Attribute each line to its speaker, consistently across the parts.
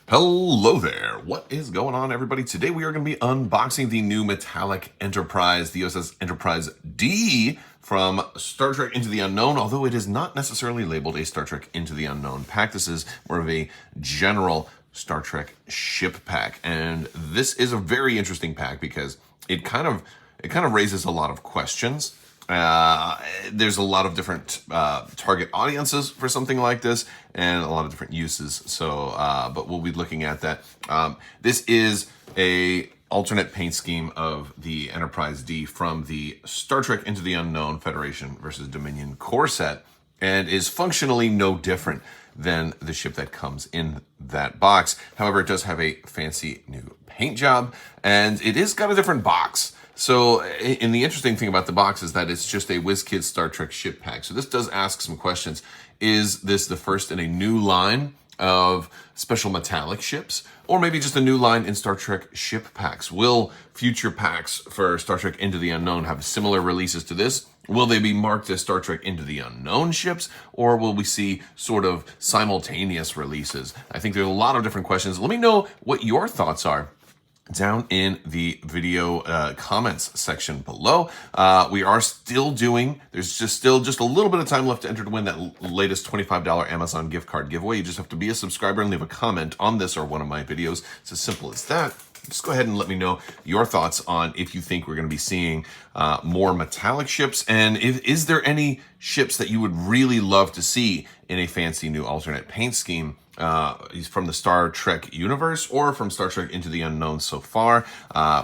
Speaker 1: Hello there. What is going on, everybody? Today we are going to be unboxing the new metallic Enterprise, the U.S.S. Enterprise D from Star Trek Into the Unknown, although it is not necessarily labeled a Star Trek Into the Unknown pack. This is more of a general Star Trek ship pack. And this is a very interesting pack because it kind of raises a lot of questions. There's a lot of different target audiences for something like this and a lot of different uses. So, but we'll be looking at that. This is a alternate paint scheme of the Enterprise D from the Star Trek Into the Unknown Federation versus Dominion core set, and is functionally no different than the ship that comes in that box. However, it does have a fancy new paint job, and it is got a different box. So, and the interesting thing about the box is that it's just a Wiz Kids Star Trek ship pack. So this does ask some questions. Is this the first in a new line of special metallic ships? Or maybe just a new line in Star Trek ship packs? Will future packs for Star Trek Into the Unknown have similar releases to this? Will they be marked as Star Trek Into the Unknown ships? Or will we see sort of simultaneous releases? I think there's a lot of different questions. Let me know what your thoughts are down in the video comments section below. We are still doing, there's just a little bit of time left to enter to win that latest $25 Amazon gift card giveaway. You just have to be a subscriber and leave a comment on this or one of my videos. It's as simple as that. Just go ahead and let me know your thoughts on if you think we're going to be seeing more metallic ships, and is there any ships that you would really love to see in a fancy new alternate paint scheme from the Star Trek universe or from Star Trek Into the Unknown so far,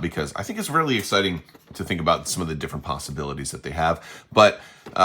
Speaker 1: because I think it's really exciting to think about some of the different possibilities that they have. But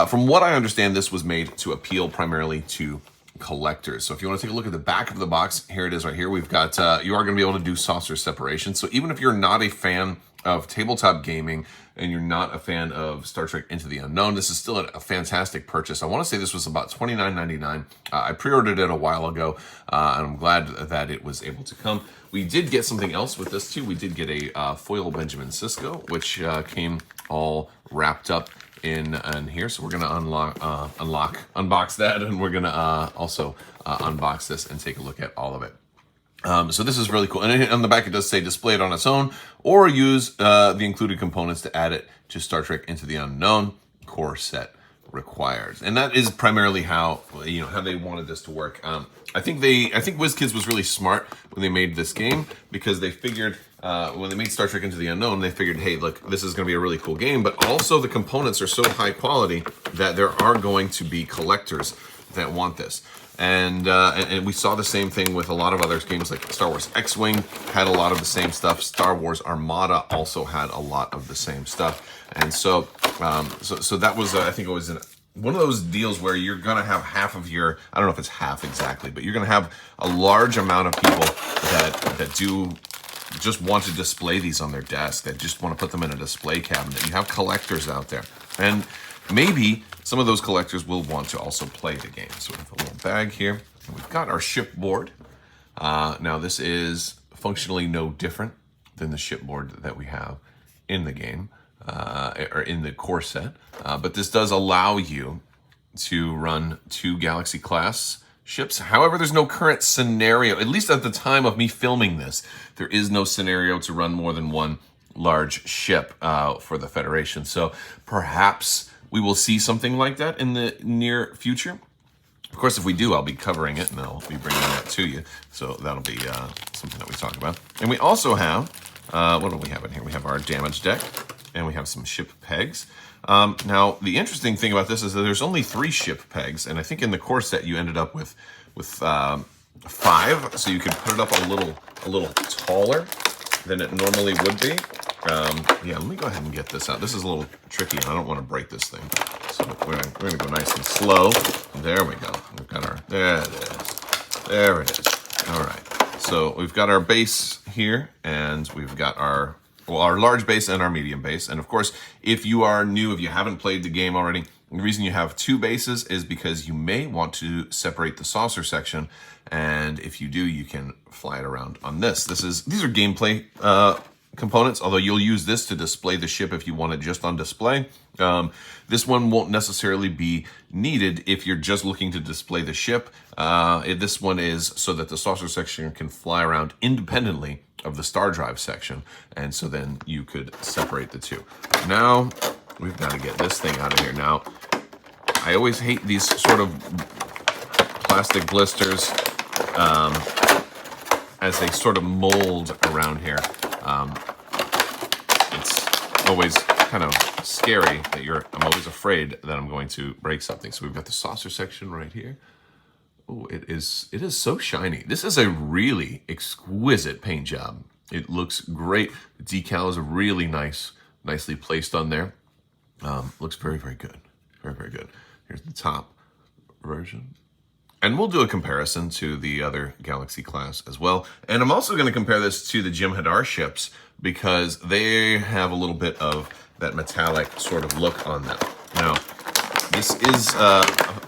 Speaker 1: from what I understand, this was made to appeal primarily to collectors. So if you want to take a look at the back of the box, here it is right here. We've got, you are going to be able to do saucer separation. So even if you're not a fan of tabletop gaming and you're not a fan of Star Trek Into the Unknown, this is still a fantastic purchase. I want to say this was about $29.99. I pre-ordered it a while ago, and I'm glad that it was able to come. We did get something else with this too. We did get a foil Benjamin Sisko, which came all wrapped up in here. So we're going to unbox that, and we're going to also unbox this and take a look at all of it. So this is really cool. And on the back, it does say display it on its own or use the included components to add it to Star Trek Into the Unknown core set requires. And that is primarily how they wanted this to work. I think Wiz Kids was really smart when they made this game, because they figured when they made Star Trek Into the Unknown, they figured, hey, look, this is going to be a really cool game, but also the components are so high quality that there are going to be collectors that want this. And we saw the same thing with a lot of other games, like Star Wars X-Wing had a lot of the same stuff. Star Wars Armada also had a lot of the same stuff. And so so that was, I think it was one of those deals where you're going to have half of your, I don't know if it's half exactly, but you're going to have a large amount of people that do just want to display these on their desk, that just want to put them in a display cabinet. You have collectors out there. And maybe some of those collectors will want to also play the game. So we have a little bag here. And we've got our shipboard. Now this is functionally no different than the shipboard that we have in the game, or in the core set. But this does allow you to run 2 Galaxy class ships. However, there's no current scenario, at least at the time of me filming this, there is no scenario to run more than 1 large ship for the Federation. So perhaps we will see something like that in the near future. Of course, if we do, I'll be covering it and I'll be bringing that to you. So that'll be something that we talk about. And we also have, what do we have in here? We have our damage deck, and we have some ship pegs. Now, the interesting thing about this is that there's only 3 ship pegs, and I think in the core set you ended up with 5, so you could put it up a little taller than it normally would be. Yeah, let me go ahead and get this out. This is a little tricky, and I don't want to break this thing. So we're gonna go nice and slow. There we go. We've got our, there it is. There it is. All right. So we've got our base here, and we've got our large base and our medium base. And of course, if you are new, if you haven't played the game already, the reason you have 2 bases is because you may want to separate the saucer section. And if you do, you can fly it around on this. These are gameplay components, although you'll use this to display the ship if you want it just on display. This one won't necessarily be needed if you're just looking to display the ship. This one is so that the saucer section can fly around independently of the star drive section, and so then you could separate the two. Now, we've got to get this thing out of here. Now, I always hate these sort of plastic blisters as they sort of mold around here. It's always kind of scary that I'm always afraid that I'm going to break something. So we've got the saucer section right here. Oh, it is so shiny. This is a really exquisite paint job. It looks great. The decal is really nicely placed on there. Looks very, very good. Very, very good. Here's the top version. And we'll do a comparison to the other Galaxy class as well. And I'm also going to compare this to the Jem'Hadar ships because they have a little bit of that metallic sort of look on them. Now, this is a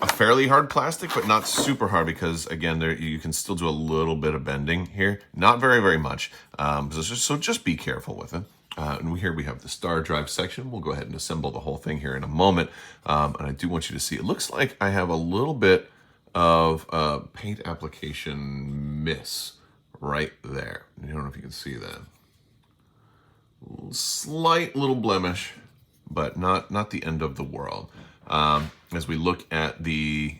Speaker 1: fairly hard plastic, but not super hard because, again, you can still do a little bit of bending here. Not very, very much. So just be careful with it. And here we have the star drive section. We'll go ahead and assemble the whole thing here in a moment. And I do want you to see, it looks like I have a little bit of paint application miss right there. I don't know if you can see that. Slight little blemish, but not the end of the world. As we look at the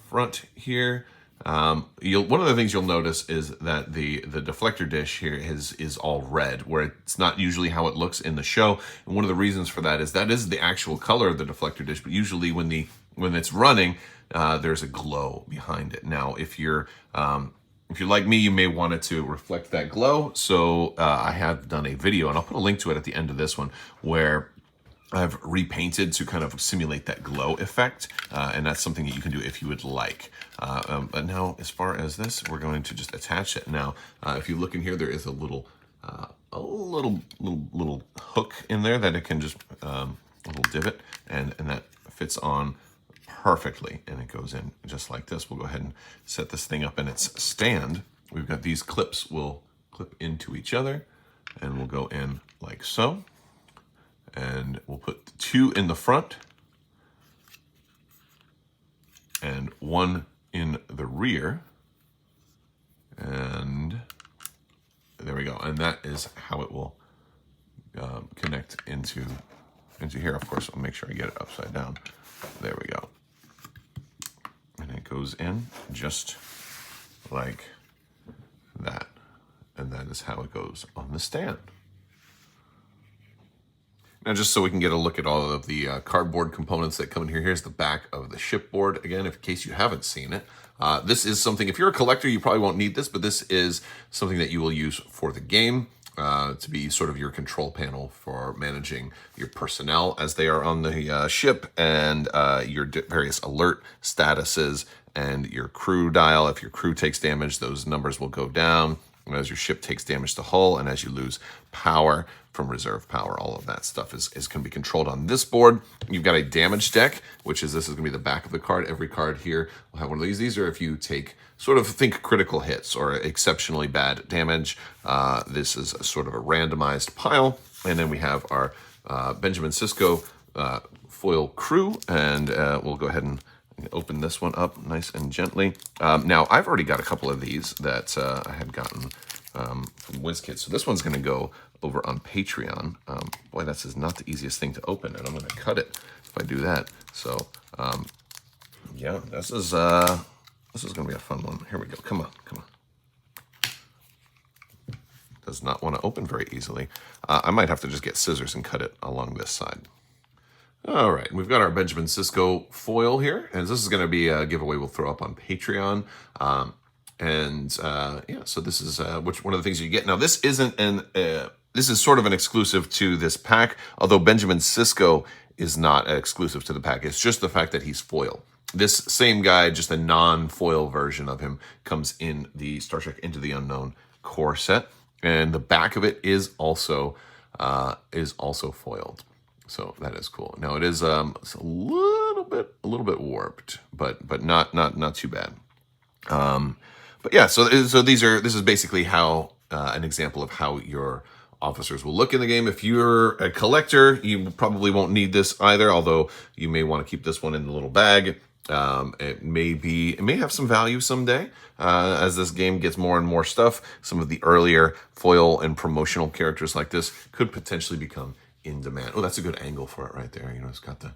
Speaker 1: front here, one of the things you'll notice is that the deflector dish here is all red, where it's not usually how it looks in the show. And one of the reasons for that is the actual color of the deflector dish, but usually when it's running, there's a glow behind it. Now, if you're like me, you may want it to reflect that glow. So I have done a video, and I'll put a link to it at the end of this one, where I've repainted to kind of simulate that glow effect. And that's something that you can do if you would like. But now, as far as this, we're going to just attach it. Now, if you look in here, there is a little hook in there that it can just, a little divot, and that fits on perfectly, and it goes in just like this. We'll go ahead and set this thing up in its stand. We've got these clips will clip into each other, and we'll go in like so. And we'll put two in the front and one in the rear. And there we go. And that is how it will connect into here. Of course, I'll make sure I get it upside down. There we go. And it goes in just like that. And that is how it goes on the stand. Now, just so we can get a look at all of the cardboard components that come in here, here's the back of the shipboard. Again, in case you haven't seen it, this is something, if you're a collector, you probably won't need this, but this is something that you will use for the game to be sort of your control panel for managing your personnel as they are on the ship, and your various alert statuses, and your crew dial. If your crew takes damage, those numbers will go down as your ship takes damage to hull, and as you lose power from reserve power. All of that stuff can be controlled on this board. You've got a damage deck, this is going to be the back of the card. Every card here will have one of these. These are if you take, sort of think critical hits or exceptionally bad damage. This is a sort of a randomized pile. And then we have our Benjamin Sisko foil crew, and we'll go ahead and open this one up nice and gently. Now, I've already got a couple of these that I had gotten from Wiz Kids. So this one's going to go over on Patreon. Boy, that's not the easiest thing to open, and I'm going to cut it if I do that. So, yeah, this is going to be a fun one. Here we go. Come on. Does not want to open very easily. I might have to just get scissors and cut it along this side. All right, we've got our Benjamin Sisko foil here, and this is going to be a giveaway we'll throw up on Patreon. Yeah, so this is one of the things you get. Now, this isn't this is sort of an exclusive to this pack, although Benjamin Sisko is not exclusive to the pack. It's just the fact that he's foil. This same guy, just a non-foil version of him, comes in the Star Trek Into the Unknown core set, and the back of it is also foiled. So that is cool. Now it is it's a little bit warped, but not too bad. But yeah, so this is basically how an example of how your officers will look in the game. If you're a collector, you probably won't need this either, although you may want to keep this one in the little bag. It may have some value someday as this game gets more and more stuff. Some of the earlier foil and promotional characters like this could potentially become in demand. Oh, that's a good angle for it right there. You know, it's got the...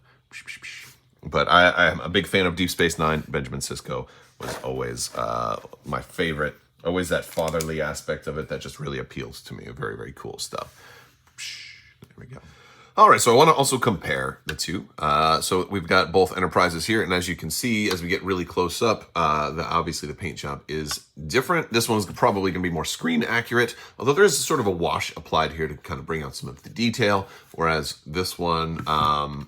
Speaker 1: But I am a big fan of Deep Space Nine. Benjamin Sisko was always my favorite. Always that fatherly aspect of it that just really appeals to me. Very, very cool stuff. There we go. All right, so I want to also compare the two. So we've got both Enterprises here, and as you can see, as we get really close up, obviously the paint job is different. This one's probably going to be more screen accurate, although there is sort of a wash applied here to kind of bring out some of the detail, whereas this one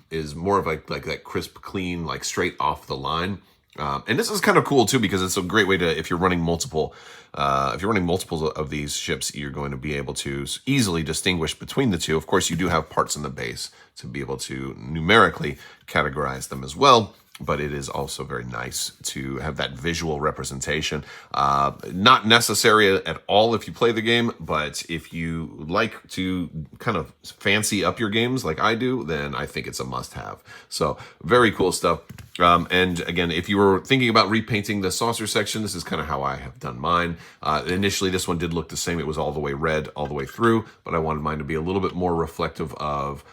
Speaker 1: is more of like that crisp, clean, like straight off the line. And this is kind of cool too, because it's a great way to, if you're running multiples of these ships, you're going to be able to easily distinguish between the two. Of course, you do have parts in the base to be able to numerically categorize them as well, but it is also very nice to have that visual representation. Not necessary at all if you play the game, but if you like to kind of fancy up your games like I do, then I think it's a must-have. So very cool stuff. And again, if you were thinking about repainting the saucer section, this is kind of how I have done mine. Initially, this one did look the same. It was all the way red all the way through, but I wanted mine to be a little bit more reflective of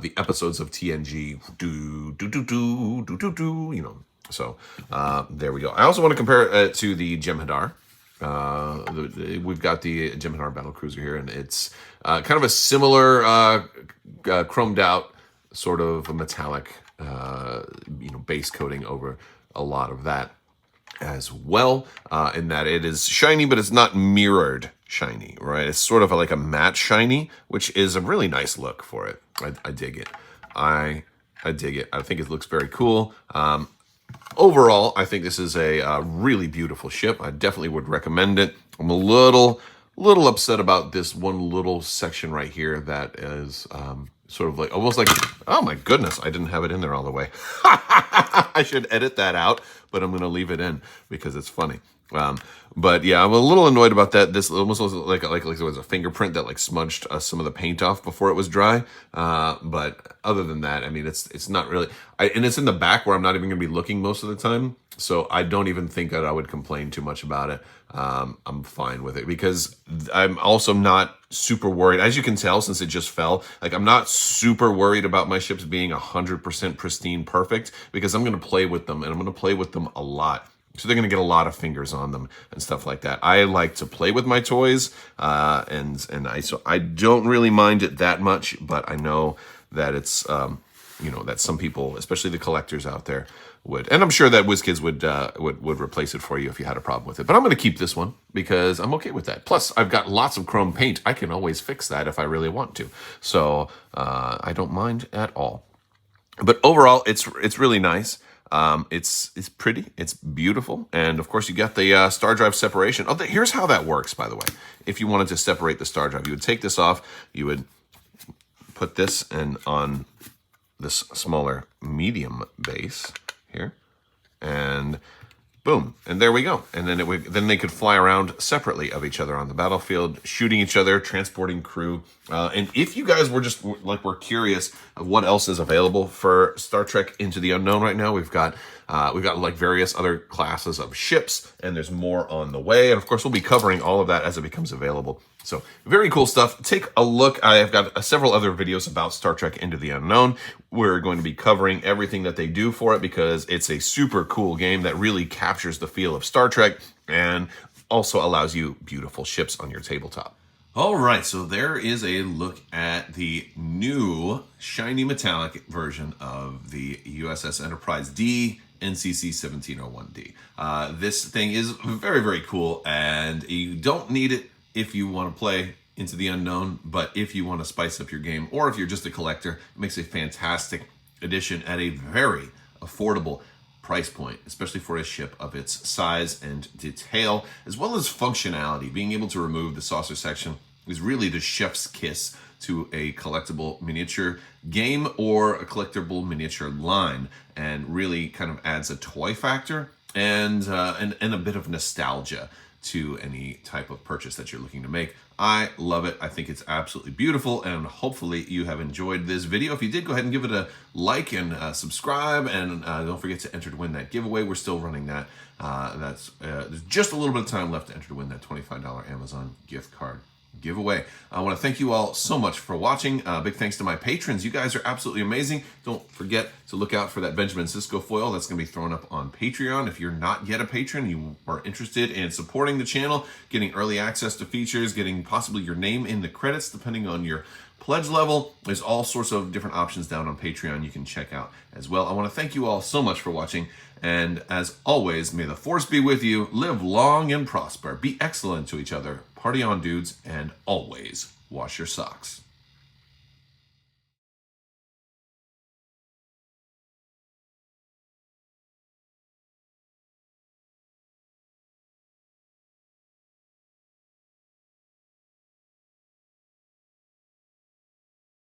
Speaker 1: the episodes of TNG. You know. So there we go. I also want to compare it to the Jem'Hadar. We've got the Jem'Hadar battlecruiser here, and it's kind of a similar chromed out sort of a metallic base coating over a lot of that as well, in that it is shiny, but it's not mirrored shiny, right? It's sort of like a matte shiny, which is a really nice look for it. I dig it. I dig it. I think it looks very cool. Overall, I think this is a really beautiful ship. I definitely would recommend it. I'm a little upset about this one little section right here that is sort of like, almost like, oh my goodness, I didn't have it in there all the way. I should edit that out, but I'm going to leave it in because it's funny. But yeah, I'm a little annoyed about that. This almost looks like it was a fingerprint that like smudged some of the paint off before it was dry. But other than that, I mean, it's not really, and it's in the back where I'm not even going to be looking most of the time. So I don't even think that I would complain too much about it. I'm fine with it because I'm also not super worried. As you can tell, since it just fell, like I'm not super worried about my ships being 100% pristine perfect because I'm going to play with them and I'm going to play with them a lot. So they're going to get a lot of fingers on them and stuff like that. I like to play with my toys, so I don't really mind it that much, but I know that it's that some people, especially the collectors out there, would, and I'm sure that Wiz Kids would replace it for you if you had a problem with it. But I'm going to keep this one because I'm okay with that. Plus, I've got lots of chrome paint. I can always fix that if I really want to. So I don't mind at all. But overall, it's really nice. It's pretty, it's beautiful, and of course you got the star drive separation. Oh, here's how that works, by the way. If you wanted to separate the star drive, you would take this off, you would put this on this smaller medium base here, and boom, and there we go. And then then they could fly around separately of each other on the battlefield, shooting each other, transporting crew. And if you guys were just we're curious of what else is available for Star Trek Into the Unknown right now, we've got like various other classes of ships, and there's more on the way. And of course, we'll be covering all of that as it becomes available. So very cool stuff. Take a look. I've got several other videos about Star Trek Into the Unknown. We're going to be covering everything that they do for it because it's a super cool game that really captures the feel of Star Trek and also allows you beautiful ships on your tabletop. All right, so there is a look at the new shiny metallic version of the U.S.S. Enterprise D NCC 1701D. This thing is very, very cool, and you don't need it if you want to play Into the Unknown, but if you want to spice up your game, or if you're just a collector, it makes a fantastic addition at a very affordable price point, especially for a ship of its size and detail, as well as functionality. Being able to remove the saucer section is really the chef's kiss to a collectible miniature game or a collectible miniature line, and really kind of adds a toy factor and a bit of nostalgia to any type of purchase that you're looking to make. I love it. I think it's absolutely beautiful, and hopefully you have enjoyed this video. If you did, go ahead and give it a like and subscribe, and don't forget to enter to win that giveaway. We're still running that. There's just a little bit of time left to enter to win that $25 Amazon gift card giveaway. I want to thank you all so much for watching. Big thanks to my patrons. You guys are absolutely amazing. Don't forget to look out for that Benjamin Sisko foil that's going to be thrown up on Patreon. If you're not yet a patron, you are interested in supporting the channel, getting early access to features, getting possibly your name in the credits depending on your pledge level. There's all sorts of different options down on Patreon you can check out as well. I want to thank you all so much for watching, and as always, may the force be with you. Live long and prosper. Be excellent to each other. Party on, dudes, and always wash your socks.